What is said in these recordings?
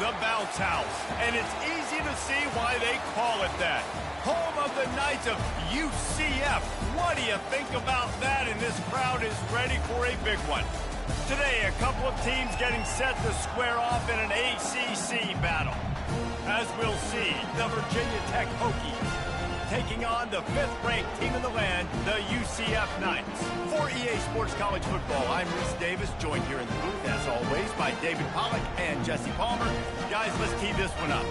the Bounce House, and it's easy to see why they call it that. Home of the Knights of UCF. What do you think about that? And this crowd is ready for a big one. Today, a couple of teams getting set to square off in an ACC battle. As we'll see, the Virginia Tech Hokies taking on the 5th-ranked team in the land, the UCF Knights. For EA Sports College Football, I'm Reese Davis, joined here in the booth, as always, by David Pollack and Jesse Palmer. Guys, let's tee this one up.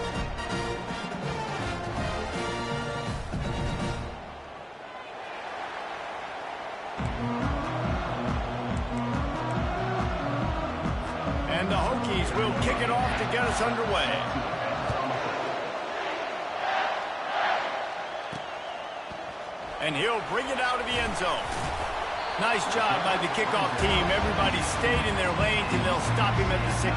And the Hokies will kick it off to get us underway. And he'll bring it out of the end zone. Nice job by the kickoff team. Everybody stayed in their lanes, and they'll stop him at the 16.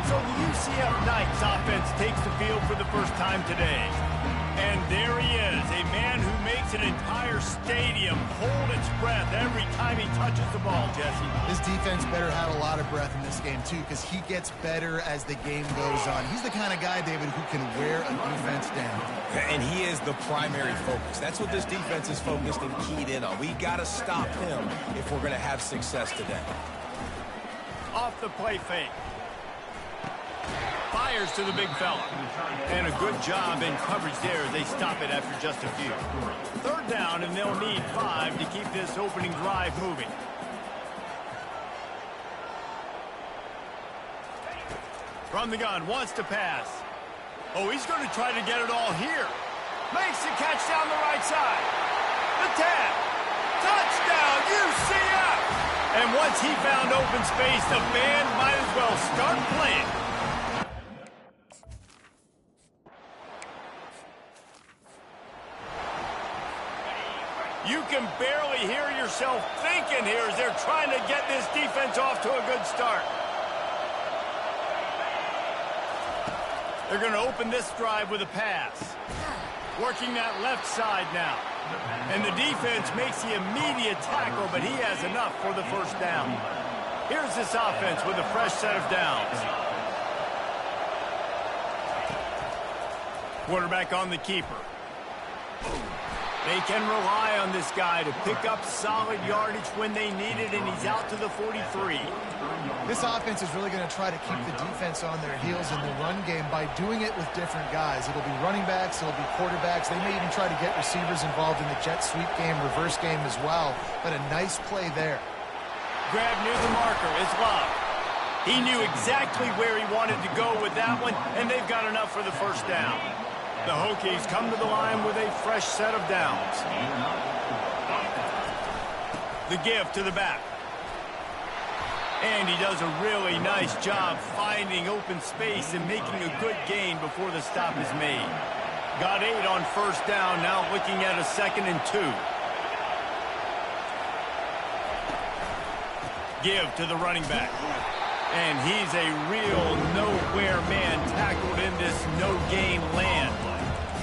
So the UCF Knights offense takes the field for the first time today. And there he is, a man who makes an entire stadium hold its breath every time he touches the ball, Jesse. This defense better have a lot of breath in this game, too, because he gets better as the game goes on. He's the kind of guy, David, who can wear a defense down. And he is the primary focus. That's what this defense is focused and keyed in on. We got to stop him if we're going to have success today. Off the play fake. Fires to the big fella. And a good job in coverage there as they stop it after just a few. 3rd down, and they'll need 5 to keep this opening drive moving. From the gun, wants to pass. Oh, he's going to try to get it all here. Makes the catch down the right side. The tap. Touchdown, UCF! And once he found open space, the band might as well start playing. You can barely hear yourself thinking here as they're trying to get this defense off to a good start. They're going to open this drive with a pass. Working that left side now. And the defense makes the immediate tackle, but he has enough for the first down. Here's this offense with a fresh set of downs. Quarterback on the keeper. They can rely on this guy to pick up solid yardage when they need it, and he's out to the 43. This offense is really going to try to keep the defense on their heels in the run game by doing it with different guys. It'll be running backs, it'll be quarterbacks. They may even try to get receivers involved in the jet sweep game, reverse game as well. But a nice play there. Grab near the marker is Love. He knew exactly where he wanted to go with that one, and they've got enough for the first down. The Hokies come to the line with a fresh set of downs. The give to the back. And he does a really nice job finding open space and making a good gain before the stop is made. Got 8 on first down, now looking at a 2nd and 2. Give to the running back. And he's a real nowhere man tackled in this no-gain land.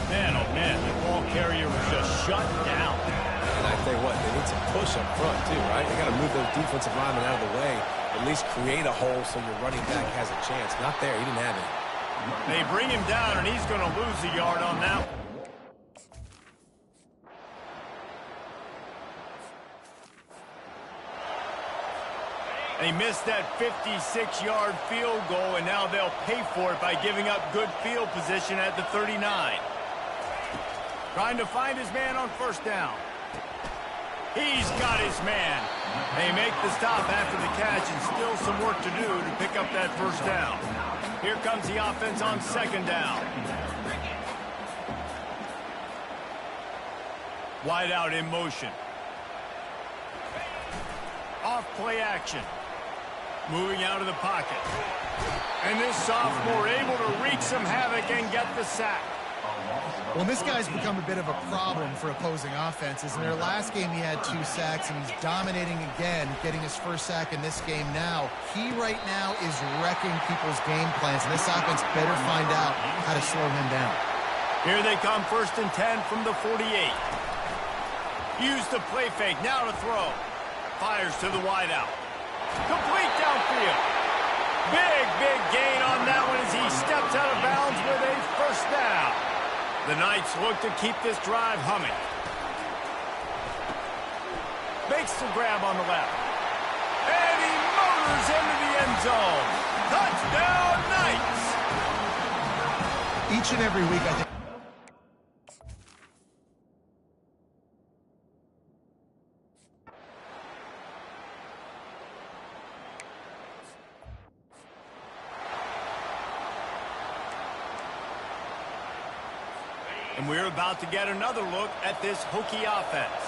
Man, oh man, the ball carrier was just shut down. And I tell you what, they need some push up front too, right? They got to move those defensive linemen out of the way, at least create a hole so your running back has a chance. Not there, he didn't have it. They bring him down, and he's going to lose a yard on that. They missed that 56-yard field goal, and now they'll pay for it by giving up good field position at the 39. Trying to find his man on first down. He's got his man. They make the stop after the catch, and still some work to do to pick up that first down. Here comes the offense on 2nd down. Wide out in motion. Off play action. Moving out of the pocket. And this sophomore able to wreak some havoc and get the sack. Well, this guy's become a bit of a problem for opposing offenses. In their last game, he had 2 sacks, and he's dominating again, getting his first sack in this game now. He right now is wrecking people's game plans, and this offense better find out how to slow him down. Here they come, 1st and 10 from the 48. Use the play fake, now to throw. Fires to the wideout. Complete downfield. Big gain on that one as he steps out of bounds with a first down. The Knights look to keep this drive humming. Makes the grab on the left. And he motors into the end zone. Touchdown, Knights! Each and every week, I think. And we're about to get another look at this Hokie offense.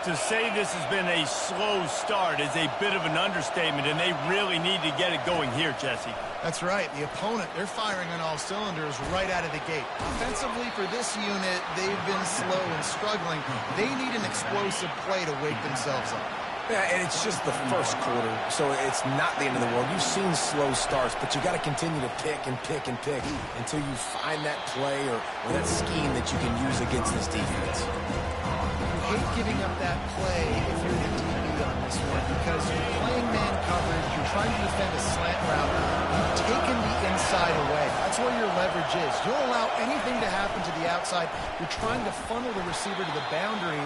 To say this has been a slow start is a bit of an understatement, and they really need to get it going here, Jesse. That's right. The opponent, they're firing on all cylinders right out of the gate. Offensively, for this unit, they've been slow and struggling. They need an explosive play to wake themselves up. Yeah, and it's just the first quarter, so it's not the end of the world. You've seen slow starts, but you got to continue to pick and pick and pick until you find that play or that scheme that you can use against this defense. You hate giving up that play if you're the DB on this one because you're playing man coverage, you're trying to defend a slant route, you've taken the inside away. That's where your leverage is. You'll allow anything to happen to the outside. You're trying to funnel the receiver to the boundary.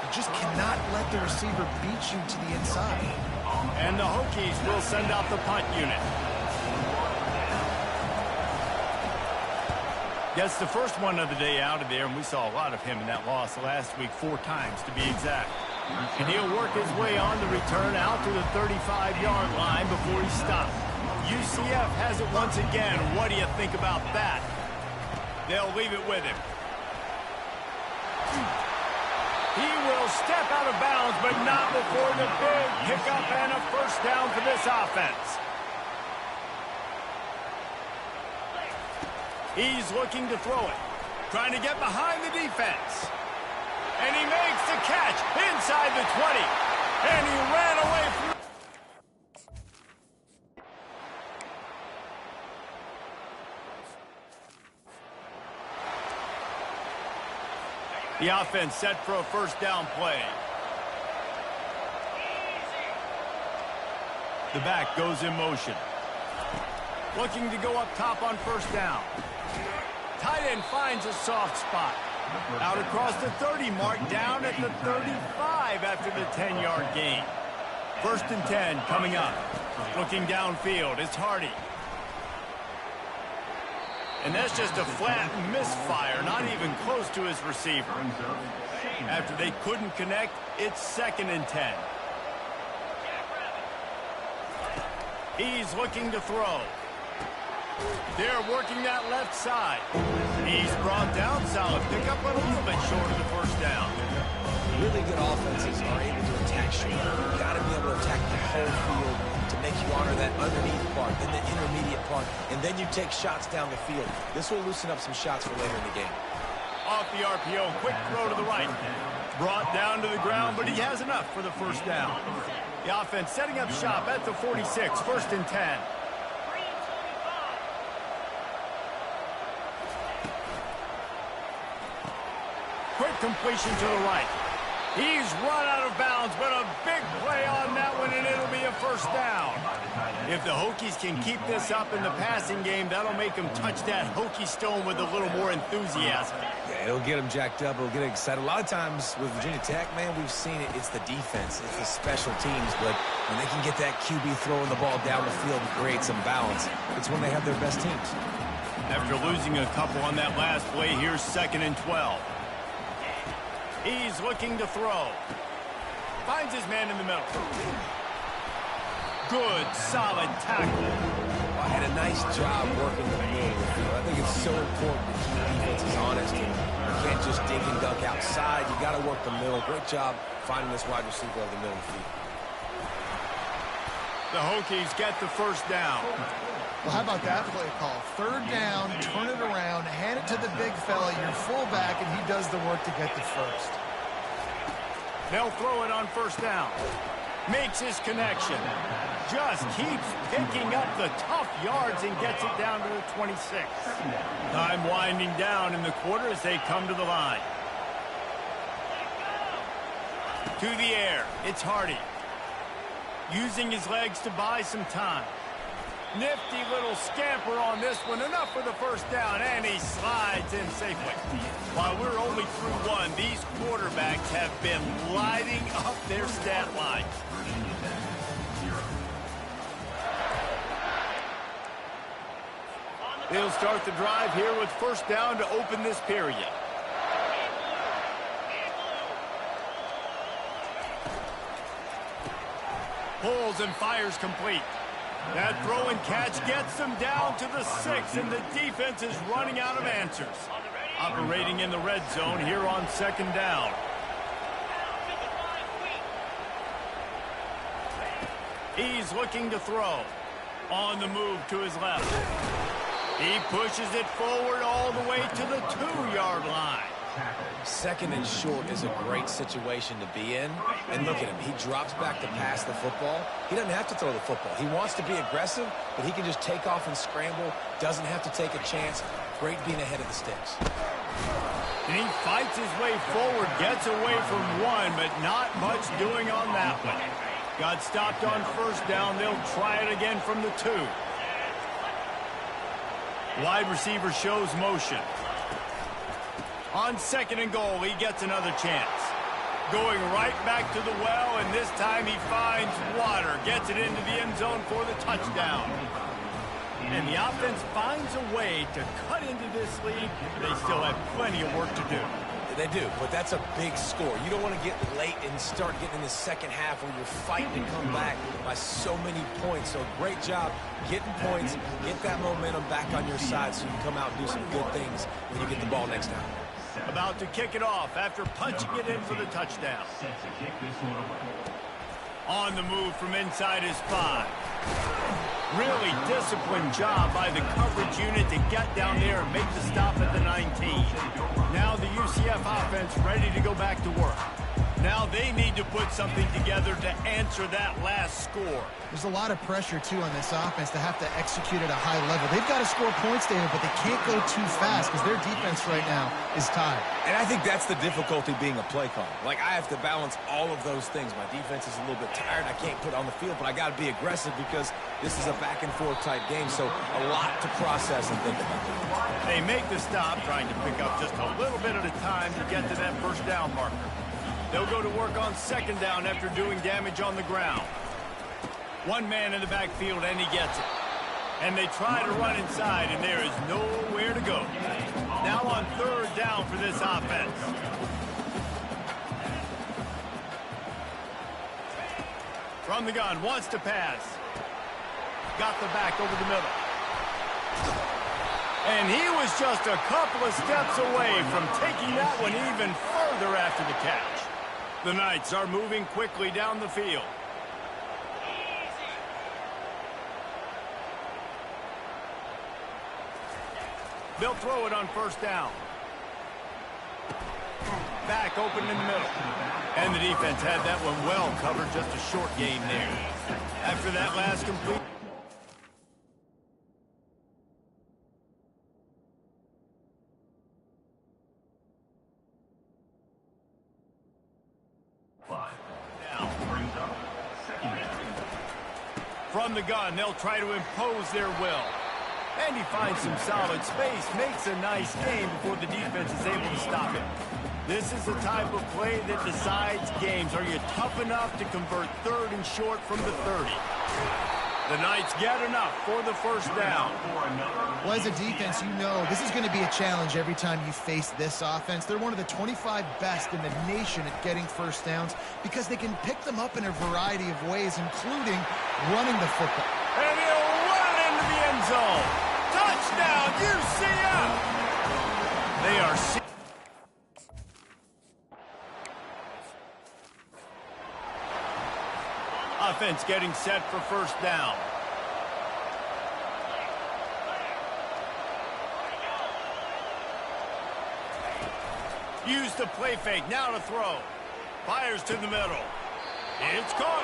You just cannot let the receiver beat you to the inside. And the Hokies will send out the punt unit. Gets the first one of the day out of there, and we saw a lot of him in that loss last week, 4 times to be exact. And he'll work his way on the return out to the 35-yard line before he stops. UCF has it once again. What do you think about that? They'll leave it with him. He will step out of bounds, but not before the big pickup and a first down for this offense. He's looking to throw it. Trying to get behind the defense. And he makes the catch inside the 20. And he ran away from... The offense set for a first down play. The back goes in motion. Looking to go up top on first down. Tight end finds a soft spot. Out across the 30 mark, down at the 35 after the 10-yard gain. First and 10 coming up. Looking downfield, it's Hardy. And that's just a flat misfire, not even close to his receiver. After they couldn't connect, it's 2nd and 10. He's looking to throw. They're working that left side. He's brought down, solid pickup, but a little bit short of the first down. Really good offenses are able to attack short. You've got to be able to attack the whole field to make you honor that underneath part, then the intermediate part, and then you take shots down the field. This will loosen up some shots for later in the game. Off the RPO, quick throw to the right. Brought down to the ground, but he has enough for the first down. The offense setting up shop at the 46, 1st and 10. Quick completion to the right. He's run out of bounds, but a big play on that one, and it'll be a first down. If the Hokies can keep this up in the passing game, that'll make them touch that Hokie stone with a little more enthusiasm. Yeah, it'll get them jacked up. It'll get excited. A lot of times with Virginia Tech, man, we've seen it. It's the defense. It's the special teams. But when they can get that QB throwing the ball down the field and create some balance, it's when they have their best teams. After losing a couple on that last play, here's 2nd and 12. He's looking to throw. Finds his man in the middle. Good, solid tackle. And a nice job working the middle of the field. I think it's so important to keep defenses honest. And you can't just dink and dunk outside. You got to work the middle. Great job finding this wide receiver over the middle of the field. The Hokies get the first down. Well, how about that play call? 3rd down, turn it around, hand it to the big fella, your fullback, and he does the work to get the first. They'll throw it on first down. Makes his connection. Just keeps picking up the tough yards and gets it down to the 26. Time winding down in the quarter as they come to the line. To the air, it's Hardy. Using his legs to buy some time. Nifty little scamper on this one. Enough for the first down, and he slides in safely. While we're only through one, these quarterbacks have been lighting up their stat lines. They'll start the drive here with first down to open this period. Pulls and fires complete. That throw and catch gets them down to the 6, and the defense is running out of answers. Operating in the red zone here on second down. He's looking to throw. On the move to his left. He pushes it forward all the way to the 2-yard line. Second and short is a great situation to be in. And look at him. He drops back to pass the football. He doesn't have to throw the football. He wants to be aggressive, but he can just take off and scramble. Doesn't have to take a chance. Great being ahead of the sticks. And he fights his way forward, gets away from one, but not much doing on that one. Got stopped on first down. They'll try it again from the 2. Wide receiver shows motion. On second and goal, he gets another chance. Going right back to the well, and this time he finds water. Gets it into the end zone for the touchdown. And the offense finds a way to cut into this lead. They still have plenty of work to do. They do, but that's a big score. You don't want to get late and start getting in the second half where you're fighting to come back by so many points. So great job getting points, get that momentum back on your side so you can come out and do some good things when you get the ball next time. About to kick it off after punching it in for the touchdown. On the move from inside his 5. Really disciplined job by the coverage unit to get down there and make the stop at the 19. Now the UCF offense ready to go back to work. Now they need to put something together to answer that last score. There's a lot of pressure, too, on this offense to have to execute at a high level. They've got to score points, David, but they can't go too fast because their defense right now is tired. And I think that's the difficulty being a play caller. Like, I have to balance all of those things. My defense is a little bit tired. I can't put on the field, but I got to be aggressive because this is a back-and-forth type game, so a lot to process and think about. They make the stop, trying to pick up just a little bit at a time to get to that first down marker. They'll go to work on second down after doing damage on the ground. One man in the backfield, and he gets it. And they try to run inside, and there is nowhere to go. Now on third down for this offense. From the gun, wants to pass. Got the back over the middle. And he was just a couple of steps away from taking that one even further after the catch. The Knights are moving quickly down the field. They'll throw it on first down. Back open in the middle. And the defense had that one well covered, just a short gain there. After that last complete. From the gun, they'll try to impose their will. And he finds some solid space, makes a nice game before the defense is able to stop him. This is the type of play that decides games. Are you tough enough to convert third and short from the 30? The Knights get enough for the first down. Well, as a defense, you know this is going to be a challenge every time you face this offense. They're one of the 25 best in the nation at getting first downs because they can pick them up in a variety of ways, including running the football. And he'll run it into the end zone. Touchdown, UCF! They are... Offense getting set for first down. Use the play fake, now to throw. Fires to the middle. It's caught.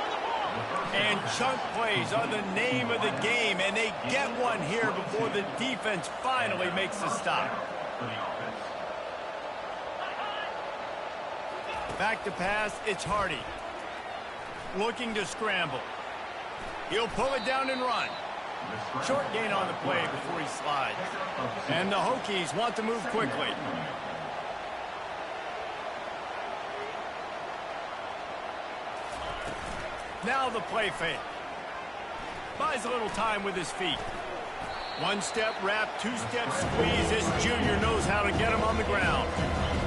And chunk plays are the name of the game, and they get one here before the defense finally makes the stop. Back to pass, it's Hardy. Looking to scramble. He'll pull it down and run. Short gain on the play before he slides. And the Hokies want to move quickly. Now the play fake. Buys a little time with his feet. One-step wrap, two-step squeeze. This junior knows how to get him on the ground.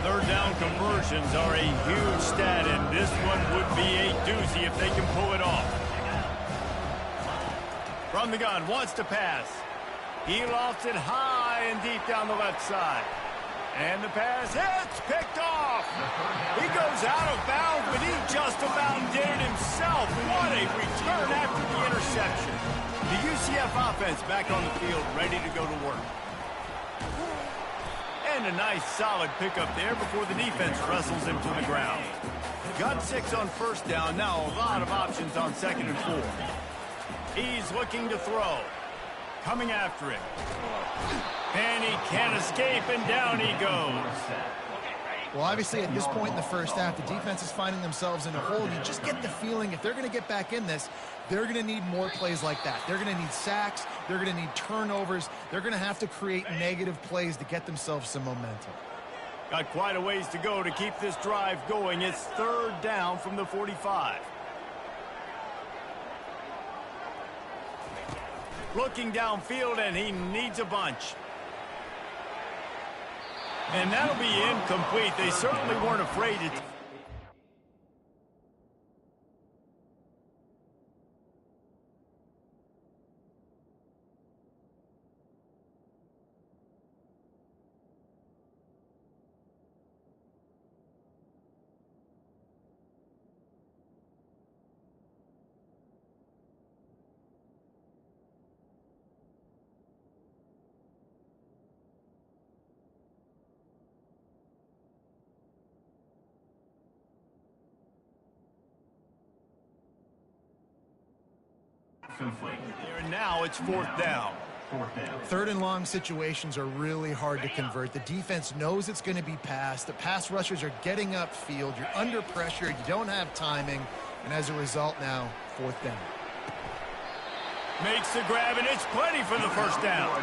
Third down conversions are a huge stat, and this one would be a doozy if they can pull it off. From the gun, wants to pass. He lofts it high and deep down the left side. And the pass hits, picked off. He goes out of bounds, but he just about did it himself. What a return after the interception. The UCF offense back on the field, ready to go to work. And a nice solid pickup there before the defense wrestles him to the ground. Got 6 on first down, now a lot of options on 2nd and 4. He's looking to throw. Coming after him. And he can't escape, and down he goes. Well, obviously, at this point in the first half, the defense is finding themselves in a hole. You just get the feeling if they're going to get back in this, they're going to need more plays like that. They're going to need sacks. They're going to need turnovers. They're going to have to create negative plays to get themselves some momentum. Got quite a ways to go to keep this drive going. It's 3rd down from the 45. Looking downfield, and he needs a bunch. And that'll be incomplete. They certainly weren't afraid to... And now it's 4th down. 3rd and long situations are really hard to convert. The defense knows it's going to be passed. The pass rushers are getting upfield. You're under pressure. You don't have timing. And as a result now, 4th down. Makes the grab, and it's plenty for the first down.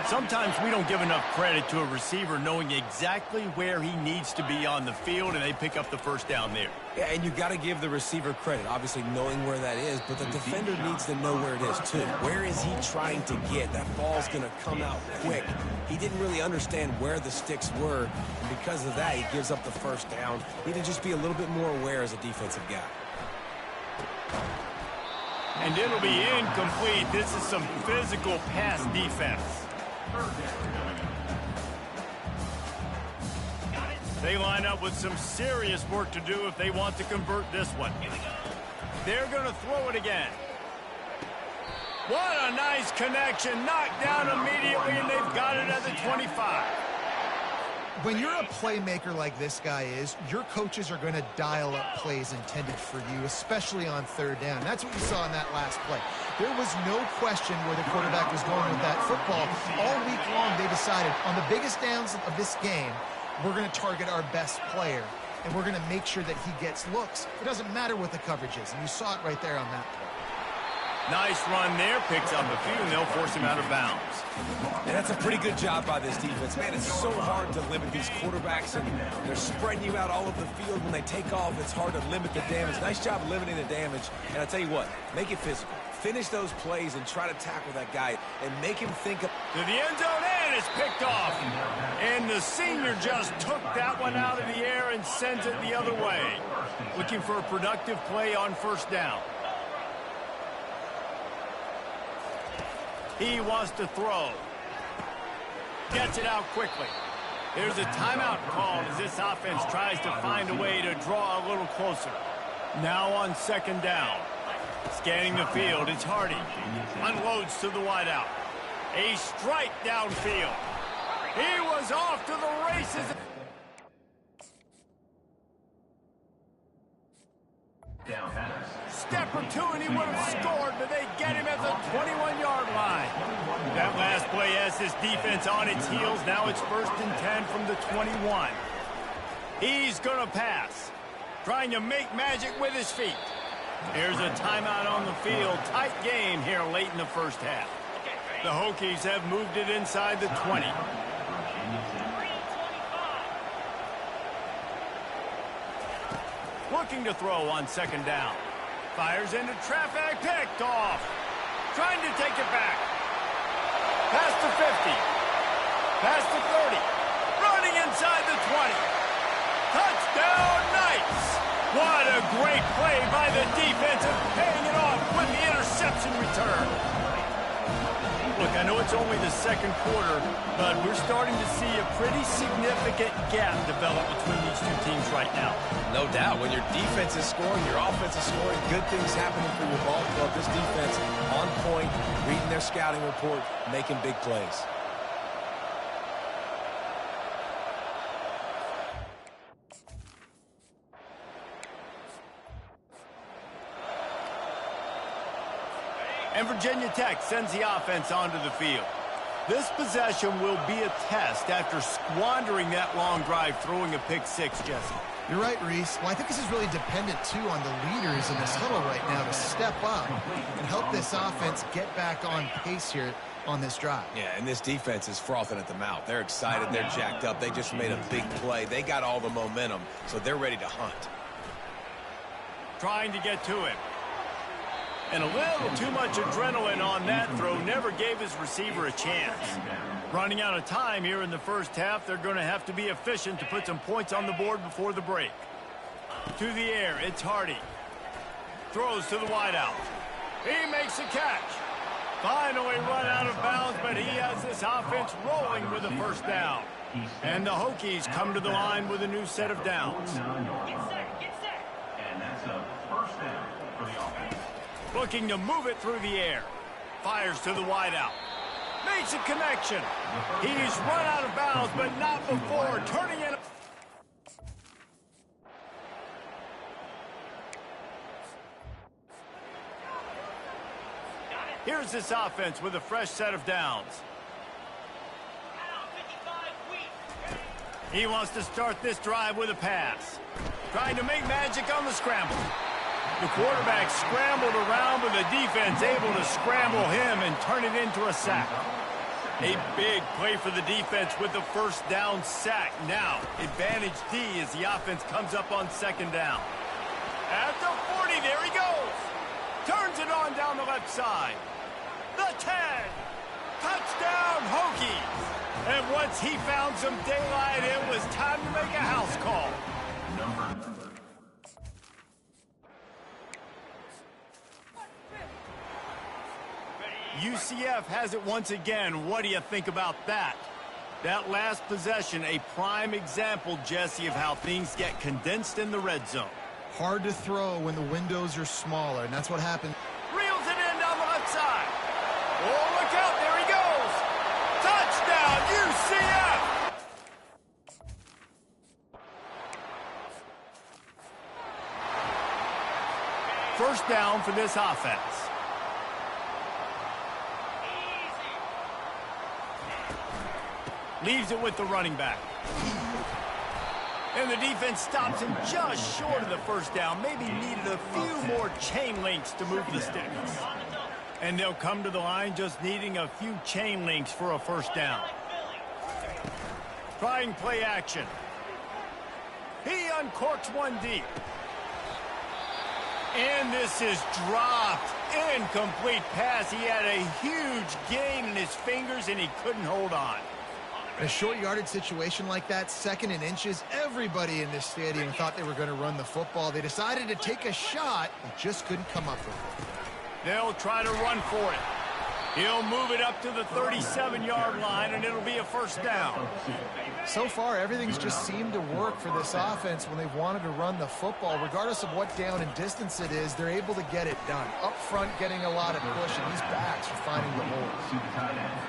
Sometimes we don't give enough credit to a receiver knowing exactly where he needs to be on the field, and they pick up the first down there. Yeah, and you got to give the receiver credit, obviously knowing where that is, but the defender needs to know where it is too. Where is he trying to get? That ball's going to come out quick. He didn't really understand where the sticks were, and because of that, he gives up the first down. Need to just be a little bit more aware as a defensive guy. And it'll be incomplete. This is some physical pass defense. They line up with some serious work to do if they want to convert this one. They're going to throw it again. What a nice connection. Knocked down immediately, and they've got it at the 25. When you're a playmaker like this guy is, your coaches are going to dial up plays intended for you, especially on 3rd down. That's what you saw in that last play. There was no question where the quarterback was going with that football. All week long, they decided on the biggest downs of this game, we're going to target our best player, and we're going to make sure that he gets looks. It doesn't matter what the coverage is, and you saw it right there on that play. Nice run there, picks up a few, and they'll force him out of bounds. And that's a pretty good job by this defense. Man, it's so hard to limit these quarterbacks, and they're spreading you out all over the field. When they take off, it's hard to limit the damage. Nice job limiting the damage. And I tell you what, make it physical. Finish those plays and try to tackle that guy and make him think of... To the end zone, and it's picked off. And the senior just took that one out of the air and sends it the other way. Looking for a productive play on 1st down. He wants to throw. Gets it out quickly. There's a timeout called as this offense tries to find a way to draw a little closer. Now on 2nd down. Scanning the field, it's Hardy. Unloads to the wideout. A strike downfield. He was off to the races. Step or two and he would have scored, but they get him at the 21-yard line. That last play has his defense on its heels. Now it's 1st and 10 from the 21. He's going to pass. Trying to make magic with his feet. Here's a timeout on the field. Tight game here late in the first half. The Hokies have moved it inside the 20. Looking to throw on second down. Fires into traffic, picked off. Trying to take it back. Past the 50. Past the 30. Running inside the 20. Touchdown, Knights! What a great play by the defense and paying it off with the interception return. Look, I know it's only the second quarter, but we're starting to see a pretty significant gap develop between these two teams right now. No doubt. When your defense is scoring, your offense is scoring, good things happening for your ball club. This defense on point, reading their scouting report, making big plays. And Virginia Tech sends the offense onto the field. This possession will be a test after squandering that long drive, throwing a pick-6, Jesse. You're right, Reese. Well, I think this is really dependent, too, on the leaders in this huddle right now to step up and help this offense get back on pace here on this drive. Yeah, and this defense is frothing at the mouth. They're excited. They're jacked up. They just made a big play. They got all the momentum, so they're ready to hunt. Trying to get to it. And a little too much adrenaline on that throw never gave his receiver a chance. Running out of time here in the first half, they're going to have to be efficient to put some points on the board before the break. To the air, it's Hardy. Throws to the wideout. He makes a catch. Finally run out of bounds, but he has this offense rolling with a first down. And the Hokies come to the line with a new set of downs. Get set. And that's a first down for the offense. Looking to move it through the air. Fires to the wideout. Makes a connection. He's run out of bounds, but not before turning it. Here's this offense with a fresh set of downs. He wants to start this drive with a pass. Trying to make magic on the scramble. The quarterback scrambled around, but the defense able to scramble him and turn it into a sack. A big play for the defense with the first down sack. Now, advantage D as the offense comes up on second down. At the 40, there he goes. Turns it on down the left side. The 10. Touchdown, Hokies. And once he found some daylight, it was time to make a house call. UCF has it once again. What do you think about that? That last possession, a prime example, Jesse, of how things get condensed in the red zone. Hard to throw when the windows are smaller, and that's what happened. Reels it in down the left side. Oh, look out, there he goes. Touchdown, UCF! First down for this offense. Leaves it with the running back. And the defense stops him just short of the first down. Maybe needed a few more chain links to move the sticks. And they'll come to the line just needing a few chain links for a first down. Trying play action. He uncorks one deep. And this is dropped. Incomplete pass. He had a huge gain in his fingers and he couldn't hold on. In a short yardage situation like that, second and inches, everybody in this stadium thought they were going to run the football. They decided to take a shot, but just couldn't come up with it. They'll try to run for it. He'll move it up to the 37-yard line, and it'll be a first down. So far, everything's just seemed to work for this offense when they've wanted to run the football. Regardless of what down and distance it is, they're able to get it done. Up front, getting a lot of push, and these backs are finding the holes.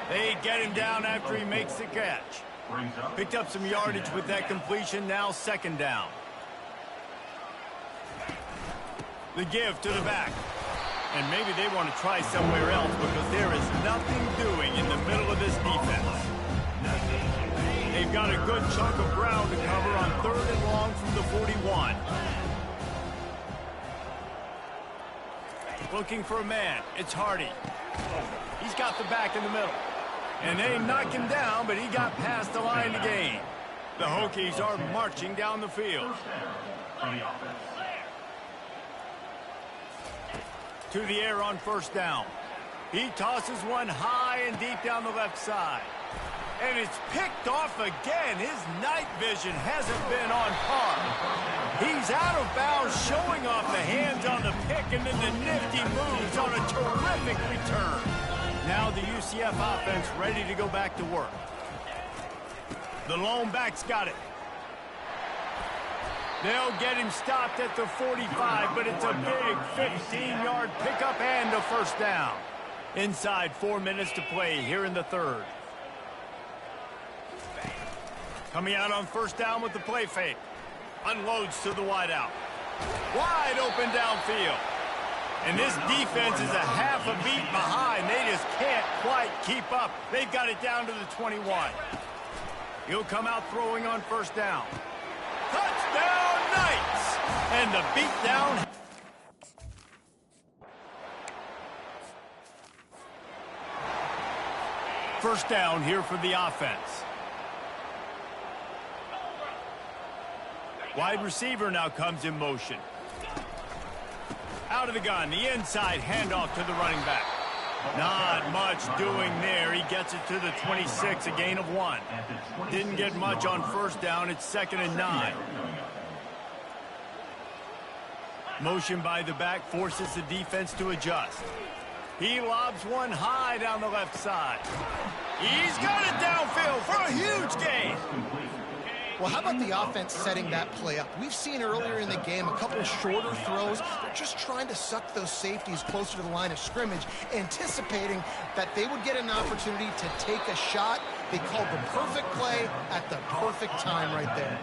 They get him down after he makes the catch. Picked up some yardage with that completion, now second down. The give to the back. And maybe they want to try somewhere else because there is nothing doing in the middle of this defense. They've got a good chunk of ground to cover on third and long from the 41. Looking for a man. It's Hardy. He's got the back in the middle. And they knock him down, but he got past the line to gain. The Hokies are marching down the field. First down for the offense. To the air on first down. He tosses one high and deep down the left side. And it's picked off again. His night vision hasn't been on par. He's out of bounds, showing off the hands on the pick, and then the nifty moves on a terrific return. Now the UCF offense ready to go back to work. The lone back's got it. They'll get him stopped at the 45, but it's a big 15-yard pickup and a first down. Inside 4 minutes to play here in the third. Coming out on first down with the play fake. Unloads to the wideout. Wide open downfield. And this defense is a half a beat behind. They just can't quite keep up. They've got it down to the 21. He'll come out throwing on first down. Touchdown Knights! And the beat down. First down here for the offense. Wide receiver now comes in motion. Out of the gun, the inside handoff to the running back. Not much doing there. He gets it to the 26, a gain of 1. Didn't get much on first down. It's 2nd and 9. Motion by the back forces the defense to adjust. He lobs one high down the left side. He's got it downfield for a huge gain. Well, how about the offense setting that play up? We've seen earlier in the game a couple of shorter throws. They're just trying to suck those safeties closer to the line of scrimmage, anticipating that they would get an opportunity to take a shot. They called the perfect play at the perfect time right there.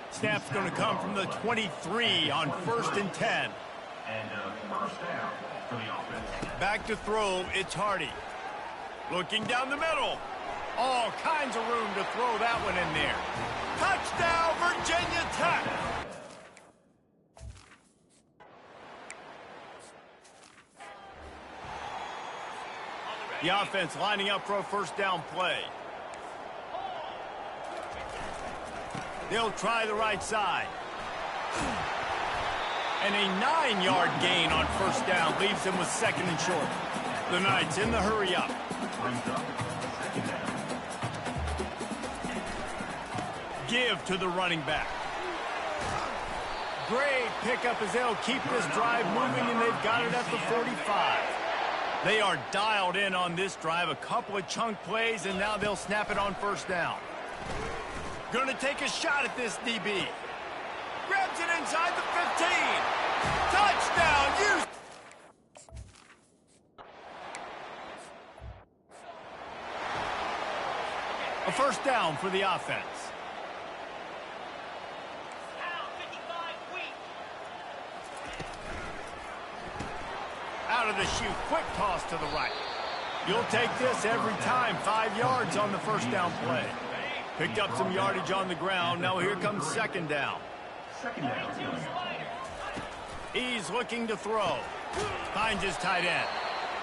Snap's going to come from the 23 on 1st and 10. And first down for the offense. Back to throw, it's Hardy. Looking down the middle. All kinds of room to throw that one in there. Touchdown, Virginia Tech! The offense lining up for a first down play. They'll try the right side. And a 9-yard gain on first down leaves them with 2nd and short. The Knights in the hurry up. Give to the running back. Great pickup as they'll keep this drive moving, and they've got it at the 45. They are dialed in on this drive. A couple of chunk plays, and now they'll snap it on first down. Going to take a shot at this DB. Grabs it inside the 15. Touchdown, a first down for the offense. Out of the chute, quick toss to the right. You'll take this every time. 5 yards on the first down play. Picked up some yardage on the ground. Now here comes 2nd down. He's looking to throw. Finds his tight end.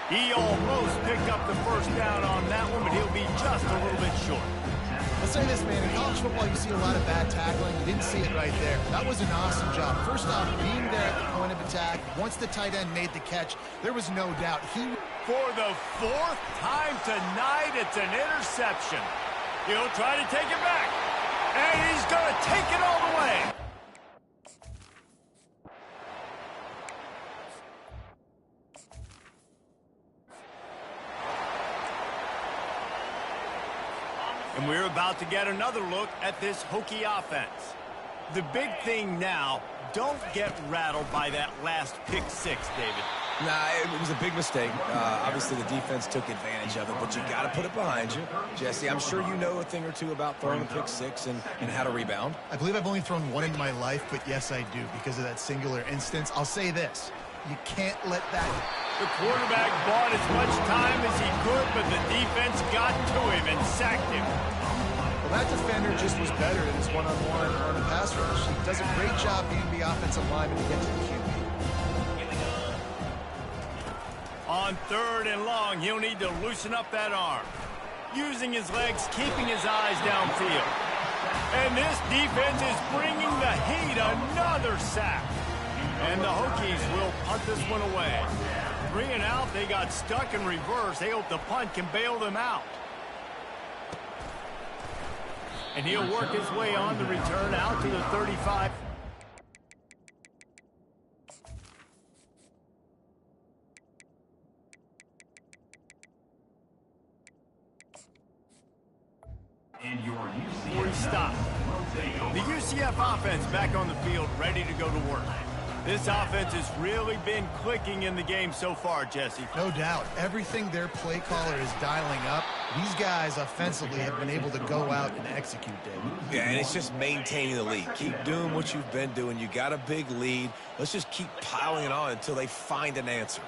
He almost picked up the first down on that one, but he'll be just a little bit short. I'll say this, man. In college football, you see a lot of bad tackling. You didn't see it right there. That was an awesome job. First off, being there at the point of attack. Once the tight end made the catch, there was no doubt. For the 4th time tonight, it's an interception. He'll try to take it back. And he's going to take it all the way. And we're about to get another look at this Hokie offense. The big thing now, don't get rattled by that last pick 6, David. Nah, it was a big mistake. Obviously, the defense took advantage of it, but you got to put it behind you. Jesse, I'm sure you know a thing or two about throwing a pick 6 and how to rebound. I believe I've only thrown one in my life, but yes, I do because of that singular instance. I'll say this. You can't let that... The quarterback bought as much time as he could, but the defense got to him and sacked him. Well, that defender just was better in his one-on-one on the pass rush. He does a great job being the offensive lineman to get to the QB. On 3rd and long, he'll need to loosen up that arm. Using his legs, keeping his eyes downfield. And this defense is bringing the heat. Another sack. And the Hokies will punt this one away. 3 and out, they got stuck in reverse. They hope the punt can bail them out. And he'll work his way on the return out to the 35. And your Before he stopped. The UCF offense back on the field, ready to go to work. This offense has really been clicking in the game so far, Jesse. No doubt. Everything their play caller is dialing up, these guys offensively have been able to go out and execute, David. Yeah, and it's just maintaining the lead. Keep doing what you've been doing. You got a big lead. Let's just keep piling it on until they find an answer.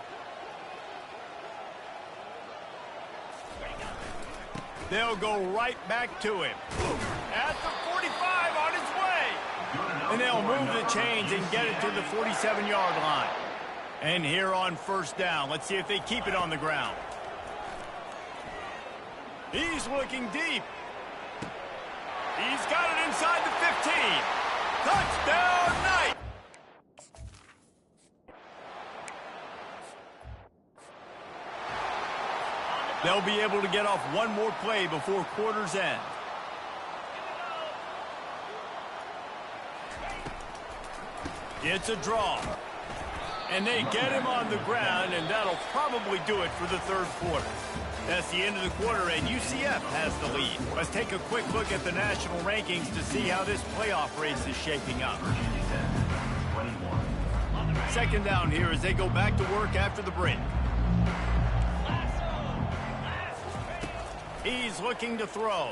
They'll go right back to him. At the 45, on his way. And they'll move the chains and get it to the 47-yard line. And here on 1st down, let's see if they keep it on the ground. He's looking deep. He's got it inside the 15. Touchdown, Knight! They'll be able to get off one more play before quarter's end. It's a draw. And they get him on the ground, and that'll probably do it for the 3rd quarter. That's the end of the quarter, and UCF has the lead. Let's take a quick look at the national rankings to see how this playoff race is shaping up. 2nd down here as they go back to work after the break. He's looking to throw.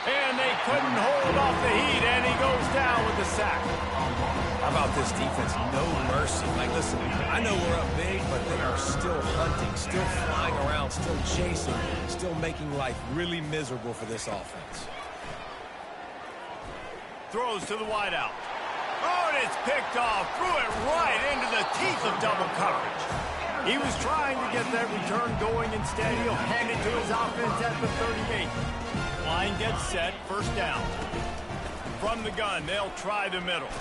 And they couldn't hold off the heat, and he goes down with the sack. How about this defense? No mercy. Like, listen, I know we're up big, but they are still hunting, still flying around, still chasing, still making life really miserable for this offense. Throws to the wideout. Oh, and it's picked off. Threw it right into the teeth of double coverage. He was trying to get that return going. Instead, he'll hand it to his offense at the 38. Line gets set, 1st down. From the gun, they'll try the middle.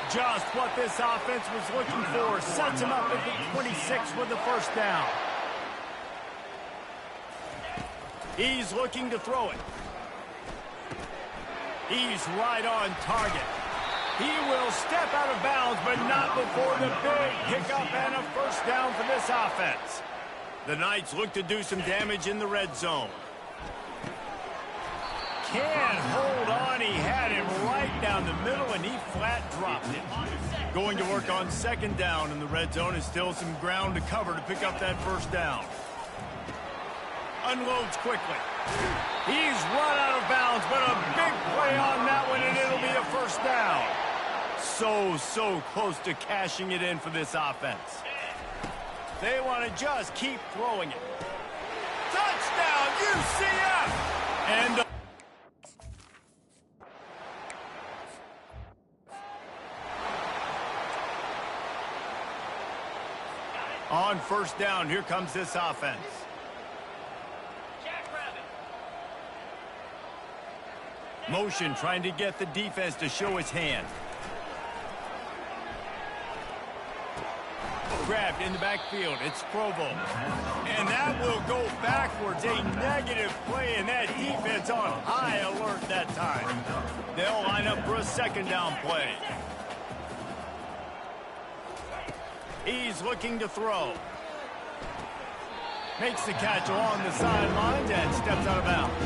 Just what this offense was looking for. Sets him up at the 26 with the 1st down. He's looking to throw it. He's right on target. He will step out of bounds, but not before the big pickup and a 1st down for this offense. The Knights look to do some damage in the red zone. Can't hold on. He had him right down the middle, and he flat dropped it. Going to work on 2nd down in the red zone is still some ground to cover to pick up that 1st down. Unloads quickly. He's run out of bounds, but a big play on that one, and it'll be a 1st down. So close to cashing it in for this offense. They want to just keep throwing it. Touchdown, UCF! And on 1st down, here comes this offense. Motion trying to get the defense to show his hand. Grabbed in the backfield. It's Provo. And that will go backwards. A negative play, and that defense on high alert that time. They'll line up for a 2nd down play. He's looking to throw. Makes the catch along the sidelines and steps out of bounds.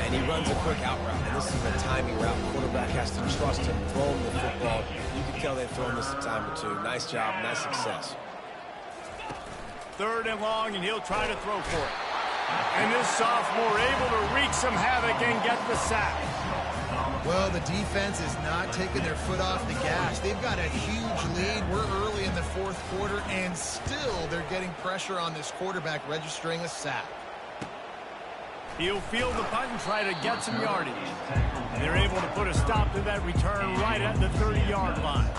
And he runs a quick out route. And this is a timing route. The quarterback has to trust him, throw him the football. You can tell they've thrown this a time or two. Nice job, nice success. 3rd and long, and he'll try to throw for it. And this sophomore able to wreak some havoc and get the sack. Well, the defense is not taking their foot off the gas. They've got a huge lead. We're early in the 4th quarter, and still they're getting pressure on this quarterback, registering a sack. He'll field the punt and try to get some yardage. They're able to put a stop to that return right at the 30-yard line.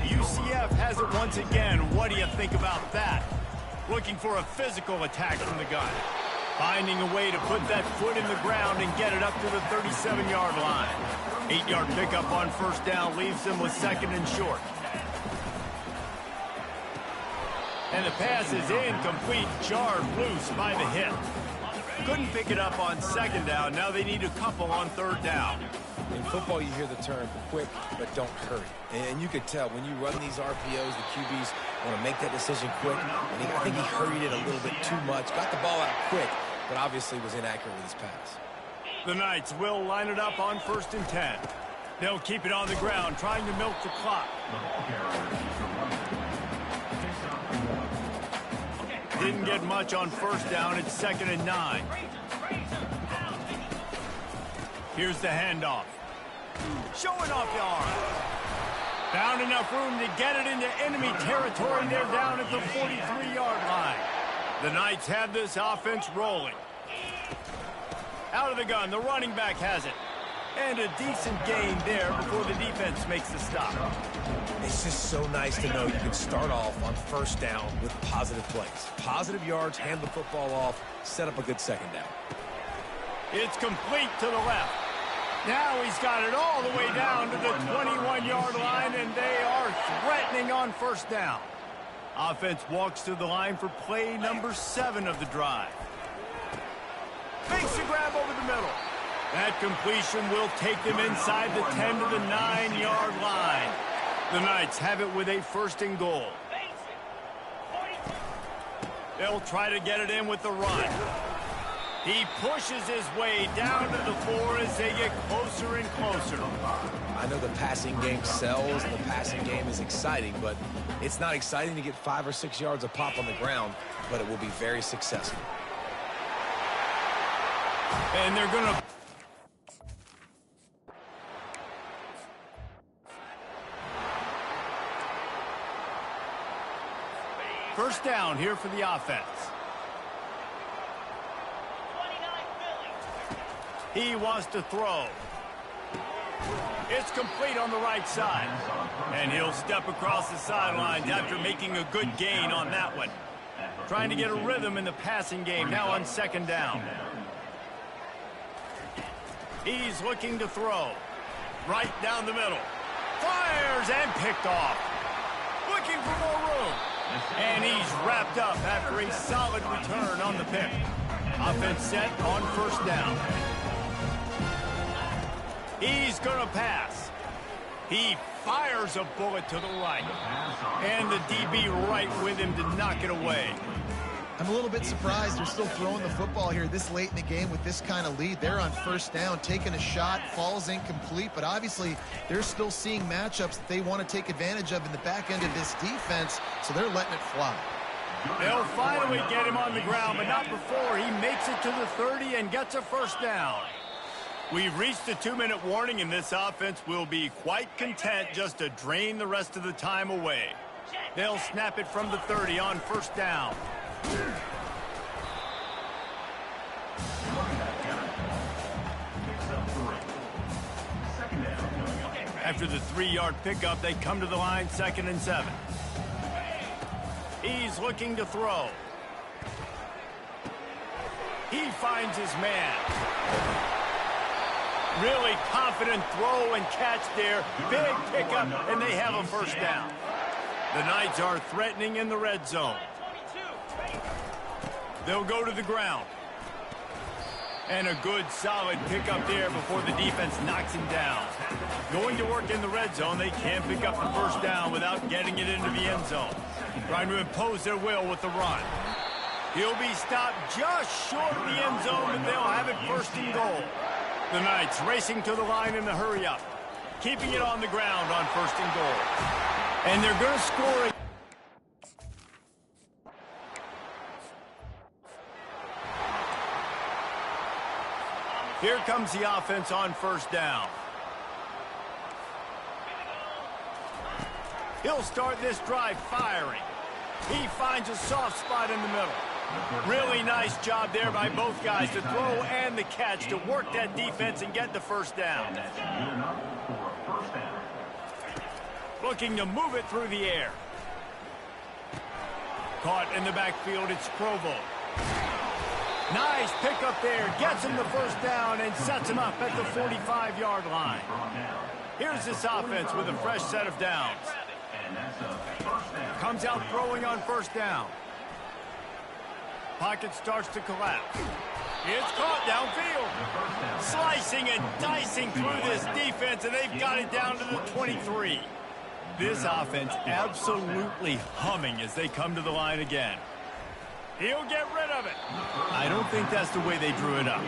UCF has it once once again. What do you think about that? Looking for a physical attack from the gun. Finding a way to put that foot in the ground and get it up to the 37-yard line. 8-yard pickup on first down leaves them with second and short. And the pass is incomplete, jarred loose by the hit. Couldn't pick it up on second down. Now they need a couple on third down. In football, you hear the term quick, but don't hurry. And you could tell when you run these RPOs, the QBs want to make that decision quick. And I think he hurried it a little bit too much. Got the ball out quick, but obviously was inaccurate with his pass. The Knights will line it up on 1st and 10. They'll keep it on the ground, trying to milk the clock. Didn't get much on first down. It's 2nd and 9. Here's the handoff. Showing off the arm. Found enough room to get it into enemy territory. They're down at the 43-yard line. The Knights have this offense rolling. Out of the gun, the running back has it. And a decent gain there before the defense makes the stop. It's just so nice to know you can start off on first down with positive plays. Positive yards, hand the football off, set up a good second down. It's complete to the left. Now he's got it all the way down to the 21-yard line, and they are threatening on first down. Offense walks to the line for play number 7 of the drive. Makes the grab over the middle. That completion will take them inside the 10 to the 9-yard line. The Knights have it with a 1st and goal. They'll try to get it in with the run. He pushes his way down to the floor as they get closer and closer. I know the passing game sells and the passing game is exciting, but it's not exciting to get 5 or 6 yards a pop on the ground, but it will be very successful. And they're going to... First down here for the offense. He wants to throw. It's complete on the right side. And he'll step across the sidelines after making a good gain on that one. Trying to get a rhythm in the passing game now on 2nd down. He's looking to throw. Right down the middle. Fires and picked off. Looking for more room. And he's wrapped up after a solid return on the pick. Offense set on first down. He's going to pass. He fires a bullet to the right. And the DB right with him to knock it away. I'm a little bit surprised they're still throwing the football here this late in the game with this kind of lead. They're on first down, taking a shot, falls incomplete, but obviously they're still seeing matchups that they want to take advantage of in the back end of this defense, so they're letting it fly. They'll finally get him on the ground, but not before he makes it to the 30 and gets a first down. We've reached the 2-minute warning, and this offense will be quite content just to drain the rest of the time away. They'll snap it from the 30 on first down. After the 3-yard pickup, they come to the line, 2nd and 7. He's looking to throw. He finds his man. Really confident throw and catch there. Big pickup, and they have a first down. The Knights are threatening in the red zone. They'll go to the ground. And a good, solid pickup there before the defense knocks him down. Going to work in the red zone, they can't pick up the first down without getting it into the end zone. Trying to impose their will with the run. He'll be stopped just short of the end zone, but they'll have it 1st and goal. The Knights racing to the line in the hurry-up. Keeping it on the ground on 1st and goal. And they're going to score. Here comes the offense on first down. He'll start this drive firing. He finds a soft spot in the middle. Really nice job there by both guys to throw and the catch to work that defense and get the first down. Looking to move it through the air. Caught in the backfield, it's Provo. Nice pickup there. Gets him the first down and sets him up at the 45-yard line. Here's this offense with a fresh set of downs. Comes out throwing on first down. Pocket starts to collapse. It's caught downfield. Slicing and dicing through this defense, and they've got it down to the 23. This offense absolutely humming as they come to the line again. He'll get rid of it. I don't think that's the way they drew it up.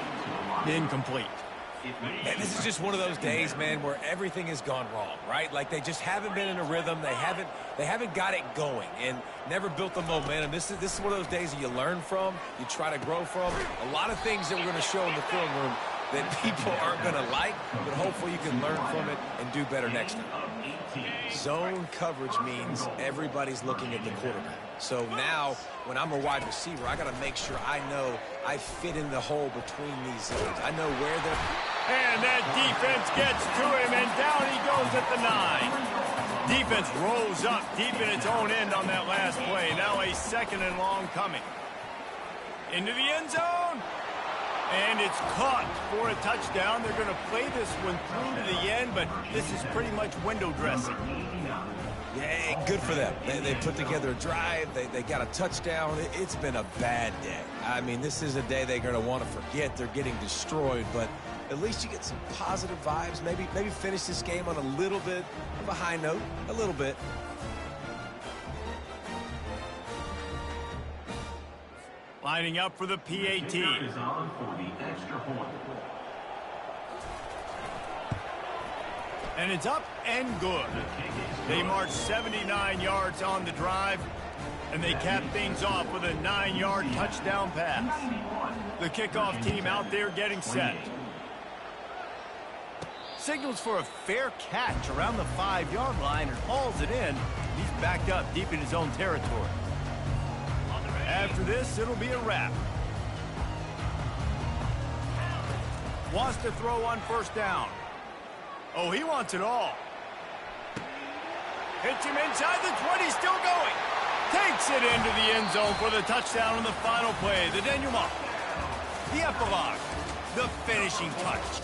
Incomplete. And this is just one of those days, man, where everything has gone wrong, right? Like they just haven't been in a rhythm. They haven't got it going and never built the momentum. This is one of those days that you learn from, you try to grow from. A lot of things that we're going to show in the film room that people aren't going to like, but hopefully you can learn from it and do better next time. Zone coverage means everybody's looking at the quarterback. So now, when I'm a wide receiver, I got to make sure I know I fit in the hole between these zones. I know where they're... And that defense gets to him, and down he goes at the 9. Defense rolls up deep in its own end on that last play. Now a second and long coming. Into the end zone. And it's caught for a touchdown. They're going to play this one through to the end, but this is pretty much window dressing. Yeah, good for them. They put together a drive. They got a touchdown. It's been a bad day. I mean, this is a day they're going to want to forget. They're getting destroyed, but at least you get some positive vibes. Maybe finish this game on a little bit of a high note. A little bit. Lining up for the PAT. Is on for the extra point. And it's up and good. They march 79 yards on the drive, and they cap things off with a 9-yard touchdown pass. The kickoff team out there getting set. Signals for a fair catch around the 5-yard line and hauls it in. He's backed up deep in his own territory. After this, it'll be a wrap. Wants to throw on first down. Oh, he wants it all. Hits him inside the 20, still going. Takes it into the end zone for the touchdown on the final play. The denouement. The epilogue. The finishing touch.